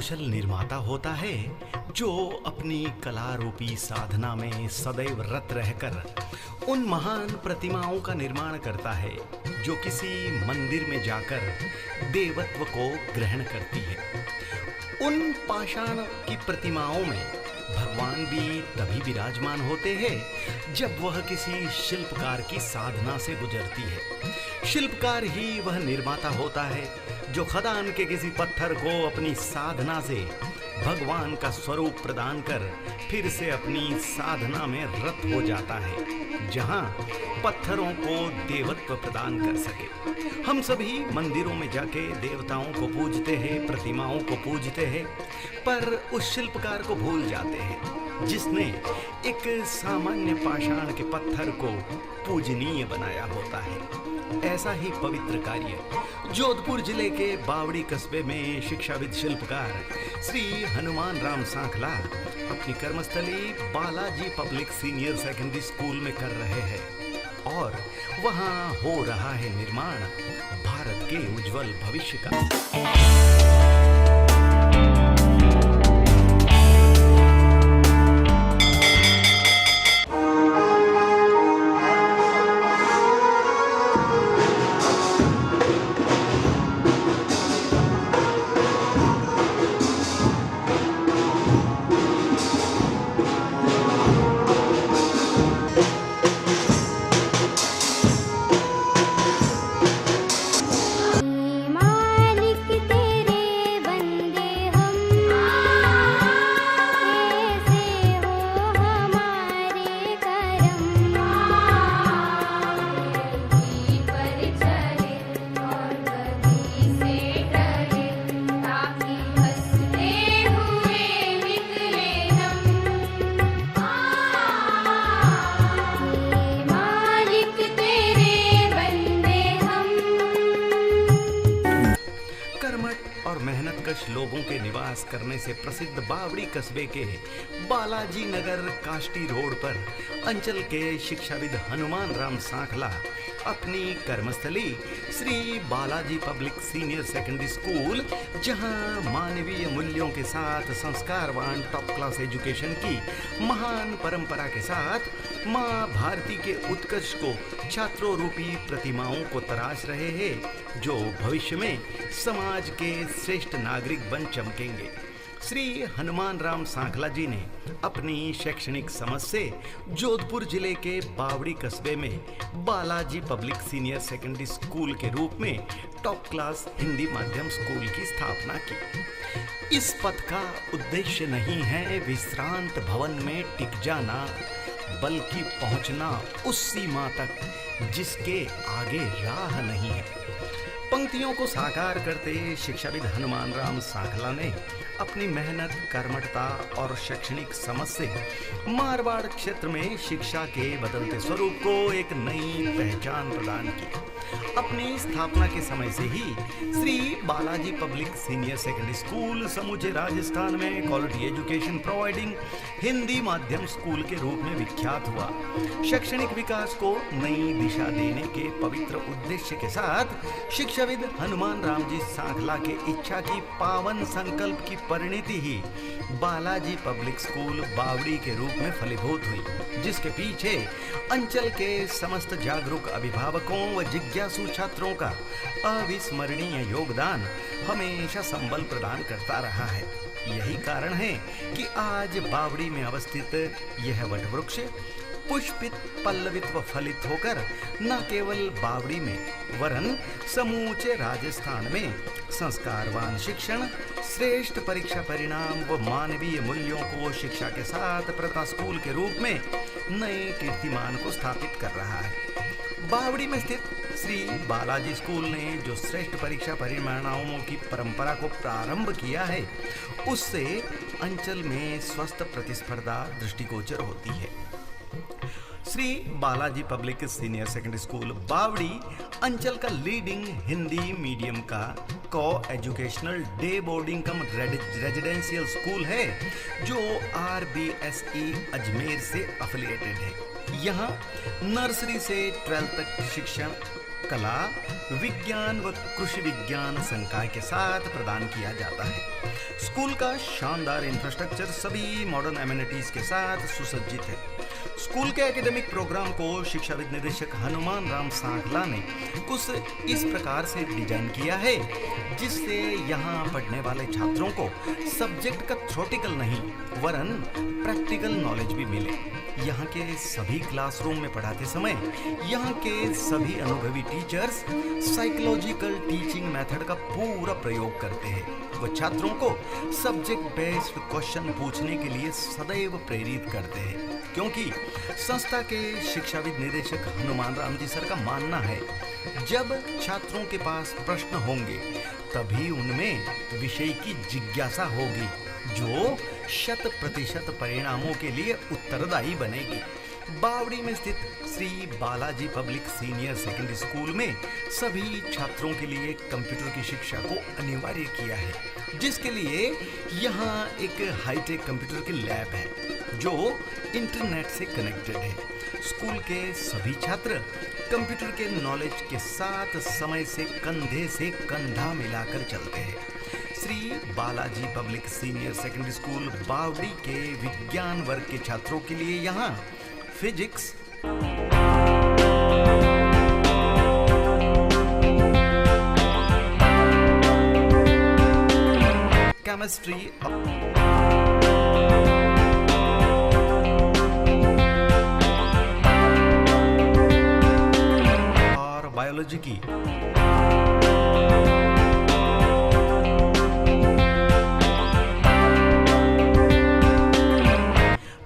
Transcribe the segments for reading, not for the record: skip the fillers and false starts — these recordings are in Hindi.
कुशल निर्माता होता है जो अपनी कला रूपी साधना में सदैव रत रहकर उन महान प्रतिमाओं का निर्माण करता है जो किसी मंदिर में जाकर देवत्व को ग्रहण करती है। उन पाषाण की प्रतिमाओं में भगवान भी तभी विराजमान होते हैं जब वह किसी शिल्पकार की साधना से गुजरती है। शिल्पकार ही वह निर्माता होता है जो खदान के किसी पत्थर को अपनी साधना से भगवान का स्वरूप प्रदान कर फिर से अपनी साधना में रत हो जाता है, जहां पत्थरों को देवत्व प्रदान कर सके। हम सभी मंदिरों में जाके देवताओं को पूजते हैं, प्रतिमाओं को पूजते हैं, पर उस शिल्पकार को भूल जाते हैं जिसने एक सामान्य पाषाण के पत्थर को पूजनीय बनाया होता है। ऐसा ही पवित्र कार्य जोधपुर जिले के बावड़ी कस्बे में शिक्षाविद शिल्पकार श्री हनुमान राम सांखला अपनी कर्मस्थली Balaji public senior secondary school में कर रहे हैं और वहां हो रहा है निर्माण भारत के उज्जवल भविष्य का। और मेहनतकश लोगों के निवास करने से प्रसिद्ध बावड़ी कस्बे के बालाजी नगर काष्टी रोड पर अंचल के शिक्षाविद हनुमान राम सांखला अपनी कर्मस्थली Shri Balaji public senior secondary school, जहां मानवीय मूल्यों के साथ संस्कारवान टॉप क्लास एजुकेशन की महान परंपरा के साथ माँ भारती के उत्कर्ष को छात्रों रूपी प्रतिमाओं को तराश रहे हैं जो भविष्य में समाज के श्रेष्ठ नागरिक बन चमकेंगे। श्री हनुमान राम सांखला जी ने अपनी शैक्षणिक समझ से जोधपुर जिले के बावड़ी कस्बे में Balaji public senior secondary school के रूप में टॉप क्लास हिंदी माध्यम स्कूल की स्थापना की। इस पथ का उद्देश्य नहीं है विश्रांत भवन में टिक जाना, बल्कि पहुंचना उस सीमा तक जिसके आगे राह नहीं है। पंक्तियों को साकार करते शिक्षाविद हनुमान राम सांखला ने अपनी मेहनत, कर्मठता और शैक्षणिक समझ से मारवाड़ क्षेत्र में शिक्षा के बदलते स्वरूप को एक नई पहचान प्रदान की। अपनी स्थापना के समय से ही Shri Balaji public senior secondary school समूचे राजस्थान में क्वालिटी एजुकेशन प्रोवाइडिंग हिंदी माध्यम स्कूल के रूप में विख्यात हुआ। शैक्षणिक विकास को नई दिशा देने के पवित्र उद्देश्य के साथ शिक्षाविद हनुमान राम जी सांखला के इच्छा की पावन संकल्प की परिणति ही बालाजी पब्लिक स्कूल बावड़ी के रूप में फलीभूत हुई, जिसके पीछे अंचल के समस्त जागरूक अभिभावकों व जिज्ञासु छात्रों का अविस्मरणीय योगदान हमेशा संबल प्रदान करता रहा है। यही कारण है कि आज बावड़ी में अवस्थित यह वटवृक्ष पुष्पित, पल्लवित व फलित होकर न केवल बावड़ी में वरन समूचे राजस्थान में संस्कारवान शिक्षण, श्रेष्ठ परीक्षा परिणाम व मानवीय मूल्यों को शिक्षा के साथ प्रथा स्कूल के रूप में नए कीर्तिमान को स्थापित कर रहा है। बावड़ी में स्थित श्री बालाजी स्कूल ने जो श्रेष्ठ परीक्षा परिणामों की परंपरा को प्रारंभ किया है, उससे अंचल में स्वस्थ प्रतिस्पर्धा दृष्टिगोचर होती है। Shri Balaji public senior secondary school बावड़ी अंचल का लीडिंग हिंदी मीडियम का को एजुकेशनल डे बोर्डिंग कम रेजिडेंशियल स्कूल है जो RBSE अजमेर से एफिलिएटेड है। यहाँ नर्सरी से 12th तक शिक्षण कला, विज्ञान व कृषि विज्ञान संकाय के साथ प्रदान किया जाता है। स्कूल का शानदार इंफ्रास्ट्रक्चर सभी मॉडर्न एमिनिटीज के साथ सुसज्जित है। स्कूल के एकेडमिक प्रोग्राम को शिक्षाविद निदेशक हनुमान राम सांगला ने कुछ इस प्रकार से डिजाइन किया है जिससे यहाँ पढ़ने वाले छात्रों को सब्जेक्ट का थ्योरेटिकल नहीं वरन प्रैक्टिकल नॉलेज भी मिले। यहाँ के सभी क्लासरूम में पढ़ाते समय यहाँ के सभी अनुभवी टीचर्स साइकोलॉजिकल टीचिंग मेथड का पूरा प्रयोग करते हैं। वो छात्रों को सब्जेक्ट बेस्ड क्वेश्चन पूछने के लिए सदैव प्रेरित करते हैं, क्योंकि संस्था के शिक्षाविद निदेशक हनुमान राम जी सर का मानना है जब छात्रों के पास प्रश्न होंगे तभी उनमें विषय की जिज्ञासा होगी जो 100% परिणामों के लिए उत्तरदायी बनेगी। बावड़ी में स्थित Shri Balaji public senior secondary school में सभी छात्रों के लिए कंप्यूटर की शिक्षा को अनिवार्य किया है, जिसके लिए यहाँ एक हाईटेक कंप्यूटर की लैब है जो इंटरनेट से कनेक्टेड है। स्कूल के सभी छात्र कंप्यूटर के नॉलेज के साथ समय से कंधा मिलाकर चलते हैं। Shri Balaji public senior secondary school बावड़ी के विज्ञान वर्ग के छात्रों के लिए यहाँ फिजिक्स, केमिस्ट्री और बायोलॉजी की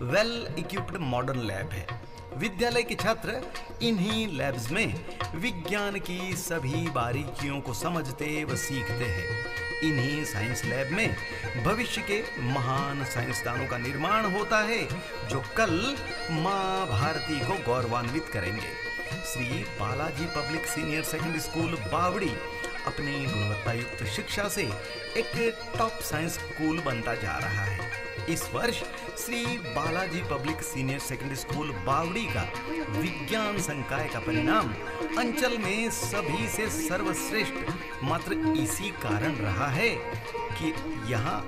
वेल इक्विप्ड मॉडर्न लैब है। विद्यालय के छात्र इन्हीं लैब्स में विज्ञान की सभी बारीकियों को समझते व सीखते हैं। इन्हीं साइंस लैब में भविष्य के महान साइंसदानों का निर्माण होता है जो कल मां भारती को गौरवान्वित करेंगे। Shri Balaji public senior secondary school बावड़ी अपनी गुणवत्ता युक्त शिक्षा से एक टॉप साइंस स्कूल बनता जा रहा है। इस वर्ष Shri Balaji public senior secondary school बावड़ी का विज्ञान संकाय का परिणाम अंचल में सभी से सर्वश्रेष्ठ मात्र इसी कारण रहा है कि यहाँ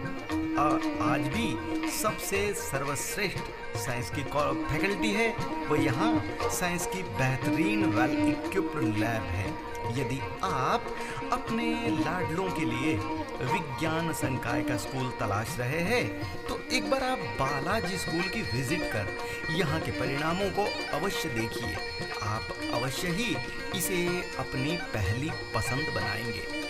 आज भी सबसे सर्वश्रेष्ठ साइंस की फैकल्टी है। वो यहाँ साइंस की बेहतरीन वेल इक्विप्ड लैब है। यदि आप अपने लाडलों के लिए विज्ञान संकाय का स्कूल तलाश रहे हैं तो एक बार आप बालाजी स्कूल की विजिट कर यहाँ के परिणामों को अवश्य देखिए। आप अवश्य ही इसे अपनी पहली पसंद बनाएंगे।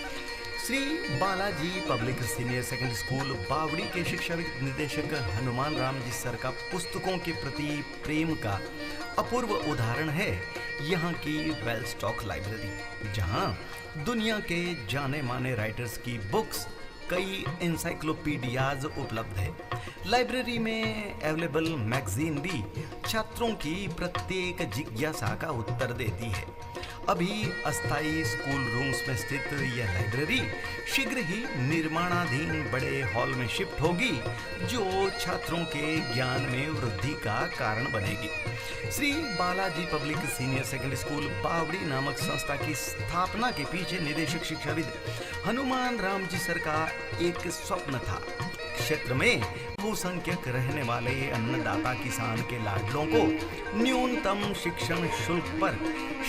Shri Balaji public senior secondary school बावड़ी के शिक्षाविद निदेशक हनुमान राम जी सर का पुस्तकों के प्रति प्रेम का अपूर्व उदाहरण है यहाँ की वेल स्टॉक लाइब्रेरी, जहाँ दुनिया के जाने माने राइटर्स की बुक्स, कई एनसाइक्लोपीडियाज उपलब्ध है। लाइब्रेरी में अवेलेबल मैगजीन भी छात्रों की प्रत्येक जिज्ञासा का उत्तर देती है। अभी अस्थायी स्कूल रूम्स में स्थित यह लाइब्रेरी शीघ्र ही निर्माणाधीन बड़े हॉल में शिफ्ट होगी जो छात्रों के ज्ञान में वृद्धि का कारण बनेगी। Shri Balaji public senior secondary school बावड़ी नामक संस्था की स्थापना के पीछे निदेशक शिक्षाविद हनुमान राम जी सर का एक स्वप्न था। क्षेत्र में बहुसंख्यक रहने वाले अन्नदाता किसान के लाडलों को न्यूनतम शिक्षण शुल्क पर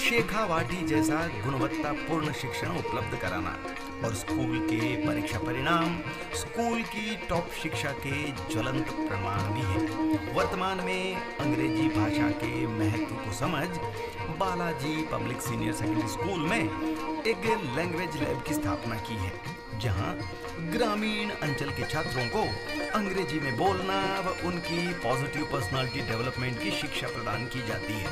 शेखावाटी जैसा गुणवत्तापूर्ण शिक्षण उपलब्ध कराना और स्कूल के परीक्षा परिणाम स्कूल की टॉप शिक्षा के ज्वलंत प्रमाण भी है। वर्तमान में अंग्रेजी भाषा के महत्व को समझ Balaji public senior secondary school में एक लैंग्वेज लैब की स्थापना की है, जहां ग्रामीण अंचल के छात्रों को अंग्रेजी में बोलना व उनकी पॉजिटिव पर्सनालिटी डेवलपमेंट की शिक्षा प्रदान की जाती है।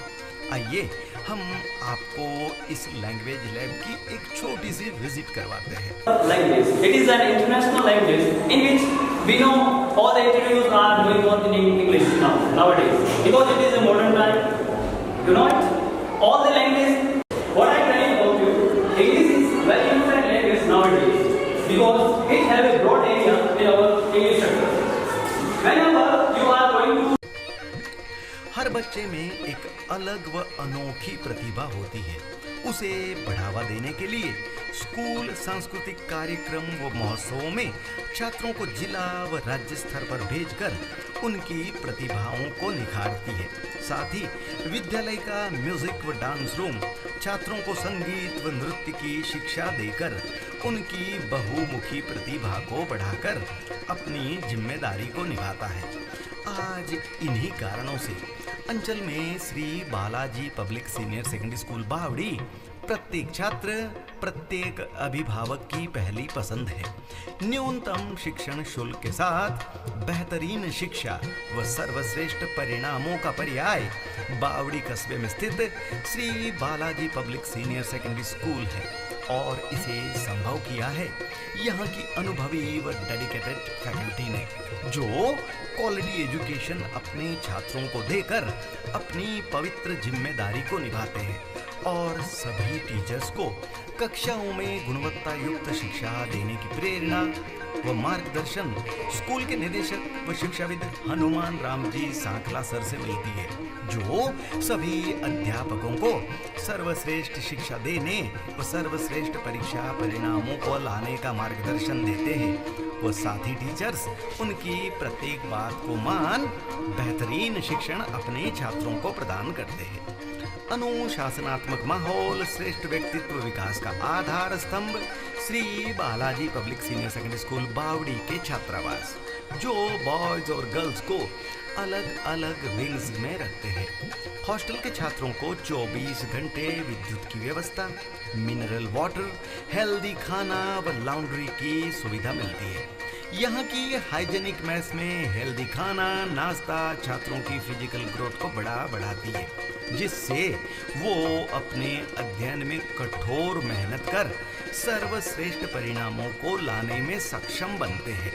आइए हम आपको इस लैंग्वेज लैब की एक छोटी सी विजिट करवाते हैं। Language. It is an international language in which we know all the interviews are going on in English nowadays because it is a modern time. You know it. All the language. What I tell about you, English is very important language nowadays because it has a broad area in our English sector. Whenever you are going to हर बच्चे में एक अलग व अनोखी प्रतिभा होती है उसे बढ़ावा देने के लिए स्कूल सांस्कृतिक कार्यक्रम व महोत्सवों में छात्रों को जिला व राज्य स्तर पर भेजकर उनकी प्रतिभाओं को निखारती है। साथ ही विद्यालय का म्यूजिक व डांस रूम छात्रों को संगीत व नृत्य की शिक्षा देकर उनकी बहुमुखी प्रतिभा को बढ़ाकर अपनी जिम्मेदारी को निभाता है। आज इन्हीं कारणों से अंचल में Shri Balaji public senior secondary school बावड़ी प्रत्येक छात्र, प्रत्येक अभिभावक की पहली पसंद है। न्यूनतम शिक्षण शुल्क के साथ बेहतरीन शिक्षा व सर्वश्रेष्ठ परिणामों का पर्याय बावड़ी कस्बे में स्थित Shri Balaji public senior secondary school है और इसे संभव किया है यहाँ की अनुभवी व डेडिकेटेड फैकल्टी ने, जो क्वालिटी एजुकेशन अपने छात्रों को देकर अपनी पवित्र जिम्मेदारी को निभाते हैं और सभी टीचर्स को कक्षाओं में गुणवत्ता युक्त शिक्षा देने की प्रेरणा व मार्गदर्शन स्कूल के निदेशक व शिक्षाविद हनुमान राम जी सांखला सर से मिलती है, जो सभी अध्यापकों को सर्वश्रेष्ठ शिक्षा देने व सर्वश्रेष्ठ परीक्षा परिणामों को लाने का मार्गदर्शन देते हैं व साथ ही टीचर्स उनकी प्रत्येक बात को मान बेहतरीन शिक्षण अपने छात्रों को प्रदान करते हैं। अनुशासनात्मक माहौल, श्रेष्ठ व्यक्तित्व विकास का आधार स्तंभ Shri Balaji public senior secondary school बावड़ी के छात्रावास, जो बॉयज और गर्ल्स को अलग अलग विंग्स में रखते हैं। हॉस्टल के छात्रों को 24 घंटे विद्युत की व्यवस्था, मिनरल वाटर, हेल्दी खाना व लॉन्ड्री की सुविधा मिलती है। यहाँ की हाइजेनिक मेस में हेल्दी खाना, नाश्ता छात्रों की फिजिकल ग्रोथ को बढ़ाती है, जिससे वो अपने अध्ययन में कठोर मेहनत कर सर्वश्रेष्ठ परिणामों को लाने में सक्षम बनते हैं।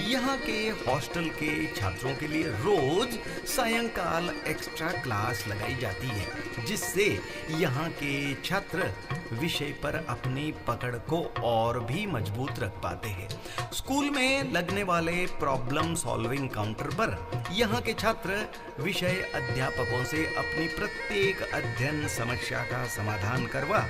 यहाँ के हॉस्टल के छात्रों के लिए रोज सायंकाल एक्स्ट्रा क्लास लगाई जाती है, जिससे यहाँ के छात्र विषय पर अपनी पकड़ को और भी मजबूत रख पाते हैं। स्कूल में लगने वाले प्रॉब्लम सॉल्विंग काउंटर पर यहाँ के छात्र विषय अध्यापकों से अपनी प्रत्येक अध्ययन समस्या का समाधान करवा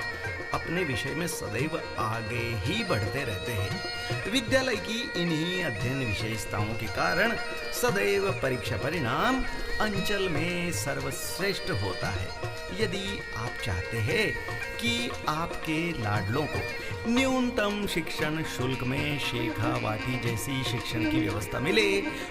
अपने विषय में सदैव आगे ही बढ़ते रहते हैं। विद्यालय की इन्हीं अध्ययन विशेषताओं के कारण सदैव परीक्षा परिणाम अंचल में सर्वश्रेष्ठ होता है। यदि आप चाहते हैं कि आपके लाडलों को न्यूनतम शिक्षण शुल्क में शेखावाटी जैसी शिक्षण की व्यवस्था मिले,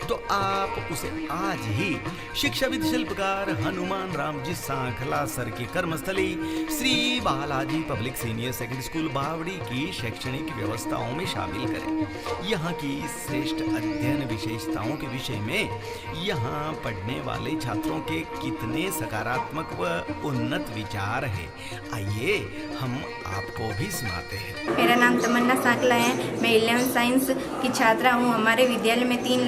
तो आप उसे आज ही शिक्षाविद शिल्पकार हनुमान राम जी सांखला सर की कर्मस्थली Shri Balaji public senior secondary school Bawri की शैक्षणिक व्यवस्थाओं में शामिल करें। यहाँ की श्रेष्ठ अध्ययन विशेषताओं के विषय में यहाँ पढ़ने वाले छात्रों के कितने सकारात्मक व उन्नत विचार हैं, आइए हम आपको भी सुनाते हैं। मेरा नाम तमन्ना सांखला है। मैं 11th साइंस की छात्रा हूँ। हमारे विद्यालय में 3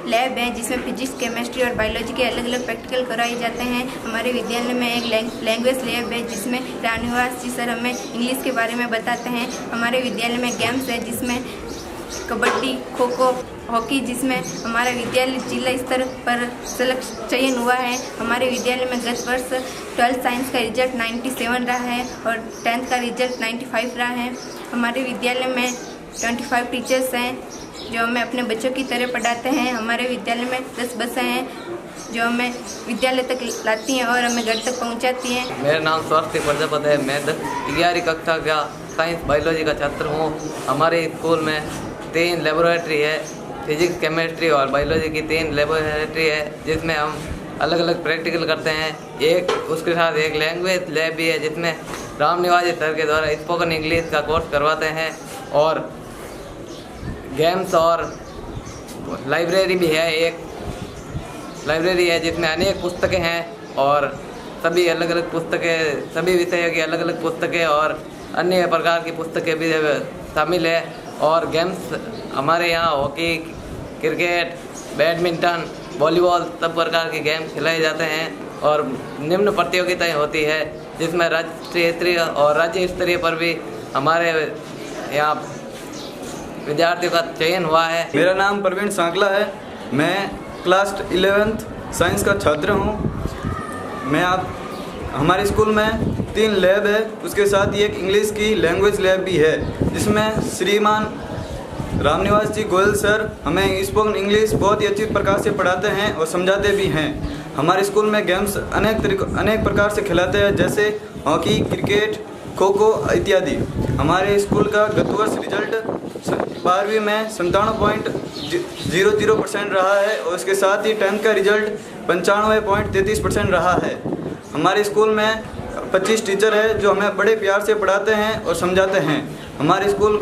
लैब हैं, जिसमें फिजिक्स, केमिस्ट्री और बायोलॉजी के अलग अलग प्रैक्टिकल कराए जाते हैं। हमारे विद्यालय में एक लैंग्वेज लैब है, जिसमें रानीवास जी सर हमें इंग्लिश के बारे में बताते हैं। हमारे विद्यालय में गेम्स है, जिसमें कबड्डी, खो खो, हॉकी, जिसमें हमारा विद्यालय जिला स्तर पर चयन हुआ है। हमारे विद्यालय में गत वर्ष 12th साइंस का रिजल्ट 97 रहा है और 10th का रिजल्ट 95 रहा है। हमारे विद्यालय में 25 टीचर्स हैं, जो हमें अपने बच्चों की तरह पढ़ाते हैं। हमारे विद्यालय में 10 बसें हैं, जो हमें विद्यालय तक लाती हैं और हमें घर तक पहुंचाती हैं। मेरा नाम स्वास्थ्य प्रजापति है। मैं 11वीं कक्षा का साइंस बायोलॉजी का छात्र हूँ। हमारे स्कूल में 3 लेबोरेटरी है, फिजिक्स, केमिस्ट्री और बायोलॉजी की 3 लेबोरेटरी है, जिसमें हम अलग अलग प्रैक्टिकल करते हैं। उसके साथ एक लैंग्वेज लैब भी है, जिसमें राम निवाजी सर के द्वारा स्पोकन इंग्लिश का कोर्स करवाते हैं। और गेम्स और लाइब्रेरी भी है, एक लाइब्रेरी है जिसमें अनेक पुस्तकें हैं और सभी अलग अलग पुस्तकें, सभी विषयों की अलग अलग पुस्तकें और अन्य प्रकार की पुस्तकें भी शामिल है। और गेम्स हमारे यहाँ हॉकी, क्रिकेट, बैडमिंटन, वॉलीबॉल सब प्रकार के गेम खिलाए जाते हैं और निम्न प्रतियोगिताएं होती है, जिसमें राष्ट्रीय स्तरीय और राज्य स्तरीय पर भी हमारे यहाँ विद्यार्थियों का चयन हुआ है। मेरा नाम प्रवीण सांखला है। मैं क्लास 11th साइंस का छात्र हूँ। हमारे स्कूल में 3 लैब है, उसके साथ ही एक इंग्लिश की लैंग्वेज लैब भी है, जिसमें श्रीमान रामनिवास जी गोयल सर हमें स्पोकन इंग्लिश बहुत ही अच्छी प्रकार से पढ़ाते हैं और समझाते भी हैं। हमारे स्कूल में गेम्स अनेक प्रकार से खिलाते हैं, जैसे हॉकी, क्रिकेट, खो खो इत्यादि। हमारे स्कूल का गत वर्ष रिजल्ट 12वीं में 97.00% रहा है और उसके साथ ही 10th का रिजल्ट 95.33% रहा है। हमारे स्कूल में 25 टीचर है जो हमें बड़े प्यार से पढ़ाते हैं और समझाते हैं। हमारे स्कूल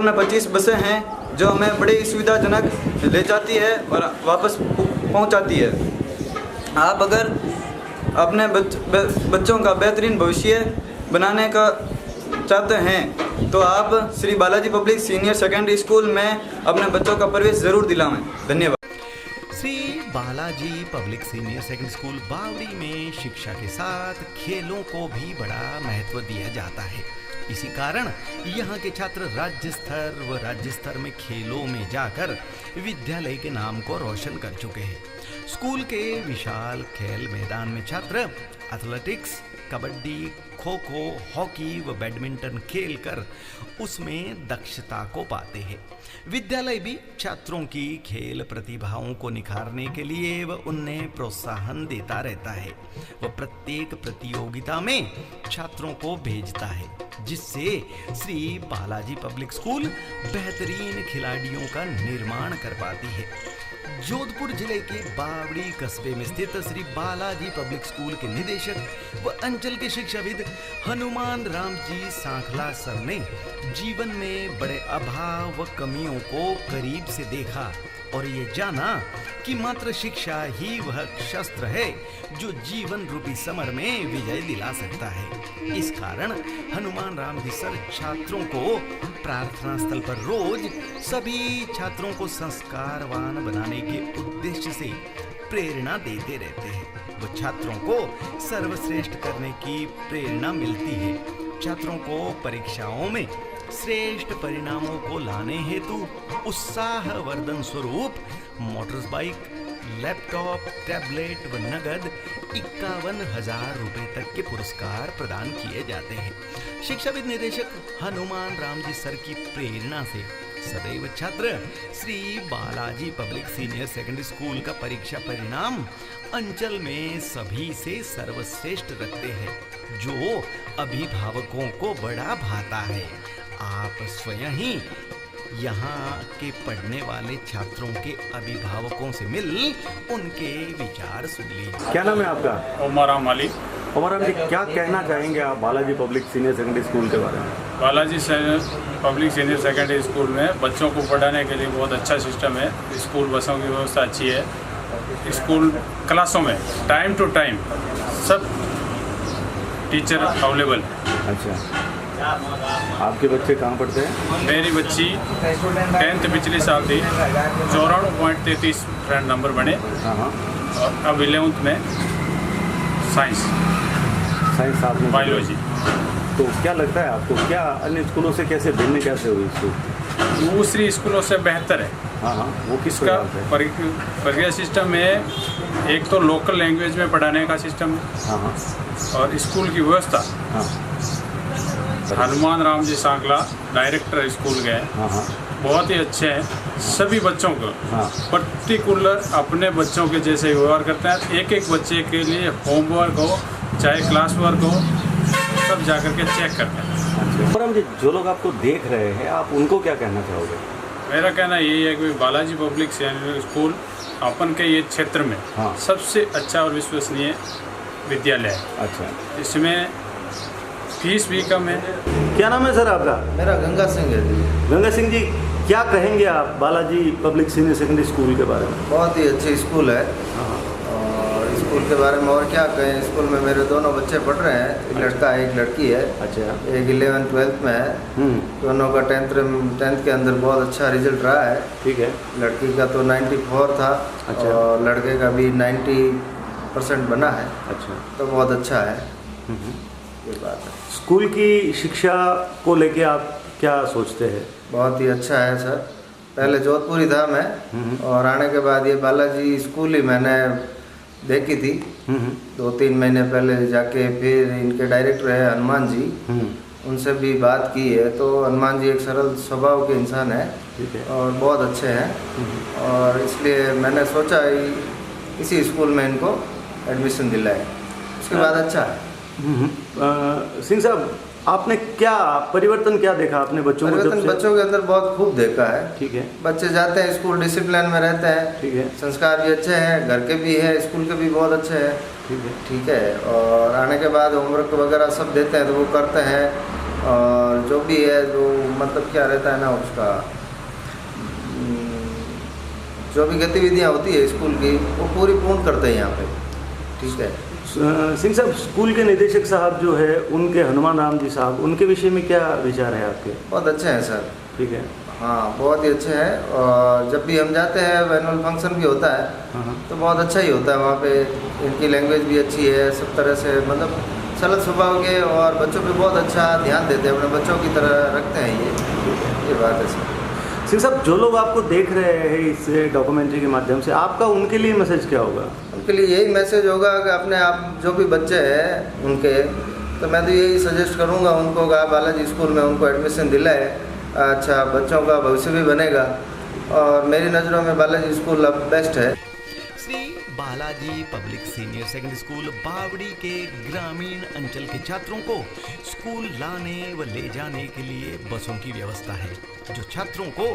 में 25 बसें हैं जो हमें बड़े सुविधाजनक ले जाती है और वापस पहुंचाती है। आप अगर अपने बच्चों का बेहतरीन भविष्य बनाने का चाहते हैं तो आप Shri Balaji public senior secondary school में अपने बच्चों का प्रवेश ज़रूर दिलाएं। धन्यवाद। Shri Balaji public senior secondary school Bawri में शिक्षा के साथ खेलों को भी बड़ा महत्व दिया जाता है। इसी कारण यहाँ के छात्र राज्य स्तर में खेलों में जाकर विद्यालय के नाम को रोशन कर चुके हैं। स्कूल के विशाल खेल मैदान में छात्र एथलेटिक्स, कबड्डी, खो खो, हॉकी व बैडमिंटन खेलकर उसमें दक्षता को पाते हैं। विद्यालय भी छात्रों की खेल प्रतिभाओं को निखारने के लिए व उन्हें प्रोत्साहन देता रहता है। वह प्रत्येक प्रतियोगिता में छात्रों को भेजता है, जिससे श्री बालाजी पब्लिक स्कूल बेहतरीन खिलाड़ियों का निर्माण कर पाती है। जोधपुर जिले के बावड़ी कस्बे में स्थित श्री बालाजी पब्लिक स्कूल के निदेशक व अंचल के शिक्षाविद हनुमान राम जी सांखला सर ने जीवन में बड़े अभाव व कमियों को करीब से देखा और ये जाना कि मात्र शिक्षा ही वह शस्त्र है जो जीवन रूपी समर में विजय दिला सकता है। इस कारण हनुमान राम जी सर छात्रों को प्रार्थना स्थल पर रोज सभी छात्रों को संस्कारवान बनाने के उद्देश्य से प्रेरणा देते रहते हैं। वो छात्रों को सर्वश्रेष्ठ करने की प्रेरणा मिलती है। छात्रों को परीक्षाओं में श्रेष्ठ परिणामों को लाने हेतु उत्साहवर्धन स्वरूप मोटरबाइक, लैपटॉप, टैबलेट व नगद 51,000 रुपए तक के पुरस्कार प्रदान किए जाते हैं। शिक्षाविद निदेशक हनुमान राम जी सर की प्रेरणा से सदैव छात्र Shri Balaji public senior secondary school का परीक्षा परिणाम अंचल में सभी से सर्वश्रेष्ठ रखते हैं, जो अभिभावकों को बड़ा भाता है। आप स्वयं ही यहाँ के पढ़ने वाले छात्रों के अभिभावकों से मिल उनके विचार सुन लीजिए। क्या नाम है आपका? उमराम अली। उमराम जी, क्या कहना चाहेंगे आप Balaji public senior secondary school के बारे में? Balaji public senior secondary school में बच्चों को पढ़ाने के लिए बहुत अच्छा सिस्टम है। स्कूल बसों की व्यवस्था अच्छी है। स्कूल क्लासों में टाइम टू टाइम सब टीचर अवेलेबल। अच्छा, आपके बच्चे कहाँ पढ़ते हैं? मेरी बच्ची 10th पिछले साल थी, 94.33 नंबर बने। हाँ, और अब 11th में साइंस आपने बायोलॉजी। तो क्या लगता है आपको, क्या अन्य स्कूलों से कैसे भिन्न कैसे हुई स्कूल? दूसरी स्कूलों से बेहतर है। हाँ, वो किस इसका प्रकार से? प्रक्रिया सिस्टम है, एक तो लोकल लैंग्वेज में पढ़ाने का सिस्टम है। हाँ, और स्कूल की व्यवस्था, हाँ, हनुमान राम जी सांखला डायरेक्टर स्कूल गए, हाँ, बहुत ही अच्छे हैं। सभी बच्चों को हाँ, पर्टिकुलर अपने बच्चों के जैसे व्यवहार करते हैं। एक एक बच्चे के लिए होमवर्क हो चाहे क्लास वर्क हो, सब जाकर के चेक करते हैं। उमराम जी, जो लोग आपको देख रहे हैं, आप उनको क्या कहना चाहोगे? मेरा कहना यही है कि बालाजी पब्लिक सीनियर स्कूल अपन के ये क्षेत्र में हाँ, सबसे अच्छा और विश्वसनीय विद्यालय है। अच्छा, इसमें फीस भी कम है। क्या नाम है सर आपका? मेरा गंगा सिंह है जी। गंगा सिंह जी, क्या कहेंगे आप Balaji public senior secondary school के बारे में? बहुत ही अच्छी स्कूल है। और स्कूल के बारे में और क्या कहें, स्कूल में मेरे दोनों बच्चे पढ़ रहे हैं, एक लड़का है एक लड़की है। अच्छा, एक 11th 12th में है। दोनों का 10th के अंदर बहुत अच्छा रिजल्ट रहा है। ठीक है। लड़की का तो 94 था। अच्छा। और लड़के का भी 90% बना है। अच्छा, तो बहुत अच्छा है। ये बात है। स्कूल की शिक्षा को लेके आप क्या सोचते हैं? बहुत ही अच्छा है सर। पहले जोधपुर ही था मैं, और आने के बाद ये बालाजी स्कूल ही मैंने देखी थी 2-3 महीने पहले जाके। फिर इनके डायरेक्टर है हनुमान जी, उनसे भी बात की है, तो हनुमान जी एक सरल स्वभाव के इंसान है और बहुत अच्छे हैं, और इसलिए मैंने सोचा इसी स्कूल में इनको एडमिशन दिलाए। उसके बाद अच्छा है। सिंह साहब, आपने क्या परिवर्तन क्या देखा अपने बच्चों में? परिवर्तन बच्चों के अंदर बहुत खूब देखा है। ठीक है। बच्चे जाते हैं स्कूल, डिसिप्लिन में रहते हैं। ठीक है। संस्कार भी अच्छे हैं, घर के भी है, स्कूल के भी बहुत अच्छे हैं। ठीक है। ठीक है। और आने के बाद होमवर्क वगैरह सब देते हैं तो वो करते हैं, और जो भी है जो मतलब क्या रहता है ना, उसका जो भी गतिविधियाँ होती है स्कूल की वो पूरी पूर्ण करते हैं यहाँ पे। ठीक है। सिंह साहब, स्कूल के निदेशक साहब जो है उनके हनुमान राम जी साहब, उनके विषय में क्या विचार है आपके? बहुत अच्छे हैं सर। ठीक है। हाँ, बहुत ही अच्छे हैं। और जब भी हम जाते हैं, एनुअल फंक्शन भी होता है तो बहुत अच्छा ही होता है वहाँ पे। इनकी लैंग्वेज भी अच्छी है, सब तरह से मतलब सरल स्वभाव के, और बच्चों पे बहुत अच्छा ध्यान देते हैं, अपने बच्चों की तरह रखते हैं। ये बात है सर। सिंह साहब, जो लोग आपको देख रहे हैं इस डॉक्यूमेंट्री के माध्यम से, आपका उनके लिए मैसेज क्या होगा? उनके लिए यही मैसेज होगा कि अपने आप जो भी बच्चे हैं उनके, तो मैं तो यही सजेस्ट करूंगा उनको कि आप बालाजी स्कूल में उनको एडमिशन दिलाए। अच्छा, बच्चों का भविष्य भी बनेगा, और मेरी नज़रों में बालाजी स्कूल अब बेस्ट है। Shri Balaji public senior secondary school बावड़ी के ग्रामीण अंचल के छात्रों को स्कूल लाने व ले जाने के लिए बसों की व्यवस्था है, जो छात्रों को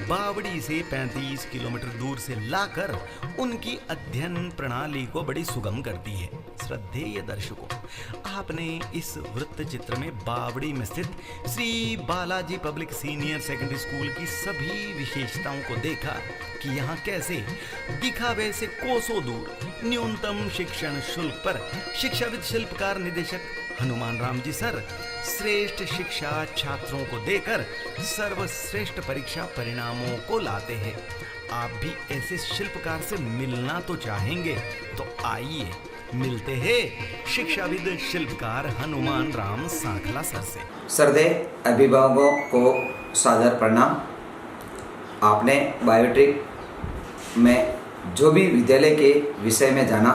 बावड़ी से 35 किलोमीटर दूर से लाकर उनकी अध्ययन प्रणाली को बड़ी सुगम करती है। श्रद्धेय दर्शकों, आपने इस वृत्त चित्र में बावड़ी में स्थित Shri Balaji public senior secondary school की सभी विशेषताओं को देखा कि यहाँ कैसे दिखावे से कोसों दूर न्यूनतम शिक्षण शुल्क पर शिक्षाविद शिल्पकार निदेशक हनुमान राम जी सर श्रेष्ठ शिक्षा छात्रों को देकर सर्वश्रेष्ठ परीक्षा परिणामों को लाते हैं। आप भी ऐसे शिल्पकार से मिलना तो चाहेंगे, तो आइए मिलते हैं शिक्षाविद शिल्पकार हनुमान राम सांखला सर से। श्रद्धेय अभिभावकों को सादर प्रणाम। आपने बायोट्रिक में जो भी विद्यालय के विषय में जाना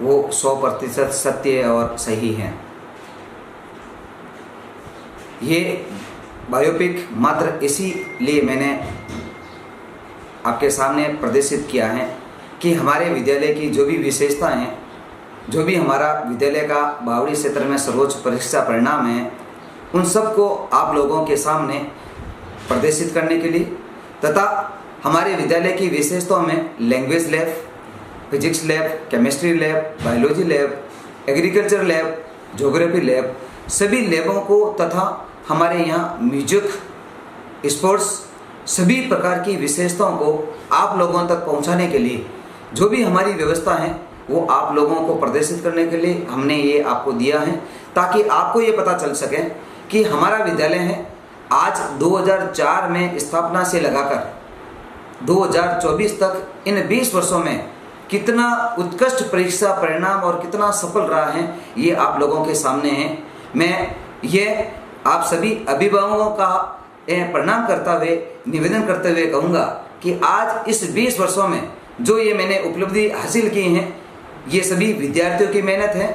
वो 100% सत्य और सही है। ये बायोपिक मात्र इसीलिए मैंने आपके सामने प्रदर्शित किया है कि हमारे विद्यालय की जो भी विशेषताएं हैं, जो भी हमारा विद्यालय का बावड़ी क्षेत्र में सर्वोच्च परीक्षा परिणाम है, उन सबको आप लोगों के सामने प्रदर्शित करने के लिए तथा हमारे विद्यालय की विशेषताओं में language lab, physics lab, chemistry lab, biology lab, agriculture lab, geography lab, सभी लैबों को तथा हमारे यहाँ म्यूजिक, स्पोर्ट्स, सभी प्रकार की विशेषताओं को आप लोगों तक पहुँचाने के लिए जो भी हमारी व्यवस्था है वो आप लोगों को प्रदर्शित करने के लिए हमने ये आपको दिया है, ताकि आपको ये पता चल सके कि हमारा विद्यालय है आज 2004 में स्थापना से लगाकर 2024 तक इन 20 वर्षों में कितना उत्कृष्ट परीक्षा परिणाम और कितना सफल रहा है, ये आप लोगों के सामने है। मैं ये आप सभी अभिभावकों का प्रणाम करता हुए निवेदन करते हुए कहूँगा कि आज इस 20 वर्षों में जो ये मैंने उपलब्धि हासिल की है, ये सभी विद्यार्थियों की मेहनत है।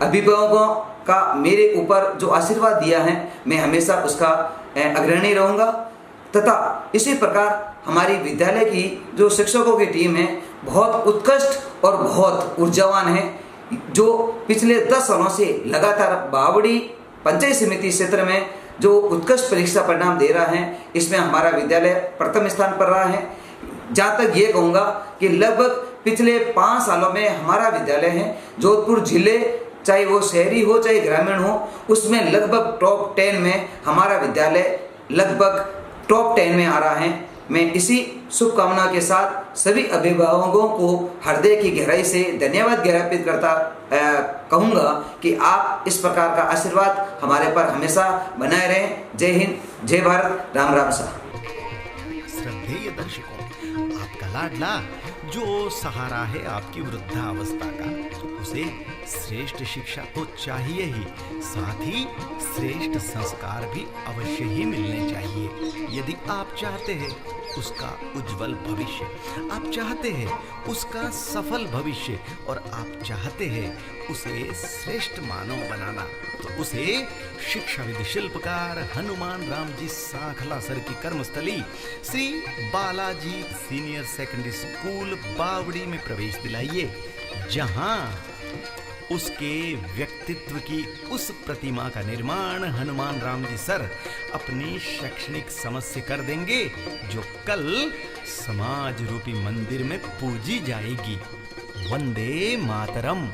अभिभावकों का मेरे ऊपर जो आशीर्वाद दिया है, मैं हमेशा उसका अग्रणी रहूँगा तथा इसी प्रकार हमारी विद्यालय की जो शिक्षकों की टीम है बहुत उत्कृष्ट और बहुत ऊर्जावान है, जो पिछले 10 सालों से लगातार बावड़ी पंचायत समिति क्षेत्र में जो उत्कृष्ट परीक्षा परिणाम दे रहा है, इसमें हमारा विद्यालय प्रथम स्थान पर रहा है। जहाँ तक ये कहूँगा कि लगभग पिछले 5 सालों में हमारा विद्यालय है जोधपुर जिले, चाहे वो शहरी हो चाहे ग्रामीण हो, उसमें लगभग टॉप 10 में हमारा विद्यालय लगभग टॉप 10 में आ रहा है। मैं इसी शुभकामना के साथ सभी अभिभावकों को हृदय की गहराई से धन्यवाद ज्ञापित करता कहूँगा कि आप इस प्रकार का आशीर्वाद हमारे पर हमेशा बनाए रहें। जय हिंद, जय भारत, राम राम सा। श्रद्धेय दर्शकों, आपका लाडला जो सहारा है आपकी वृद्धावस्था का, तो उसे श्रेष्ठ शिक्षा तो चाहिए ही, साथ ही श्रेष्ठ संस्कार भी अवश्य ही मिलने चाहिए। यदि आप चाहते हैं उसका उज्जवल भविष्य, आप चाहते हैं उसका सफल भविष्य और आप चाहते हैं उसे श्रेष्ठ मानव बनाना, तो उसे शिक्षाविद शिल्पकार हनुमान राम जी सांखला सर की कर्मस्थली Shri Balaji senior secondary school Bawri में प्रवेश दिलाइए, जहां उसके व्यक्तित्व की उस प्रतिमा का निर्माण हनुमान राम जी सर अपनी शैक्षणिक समझ से कर देंगे, जो कल समाज रूपी मंदिर में पूजी जाएगी। वंदे मातरम।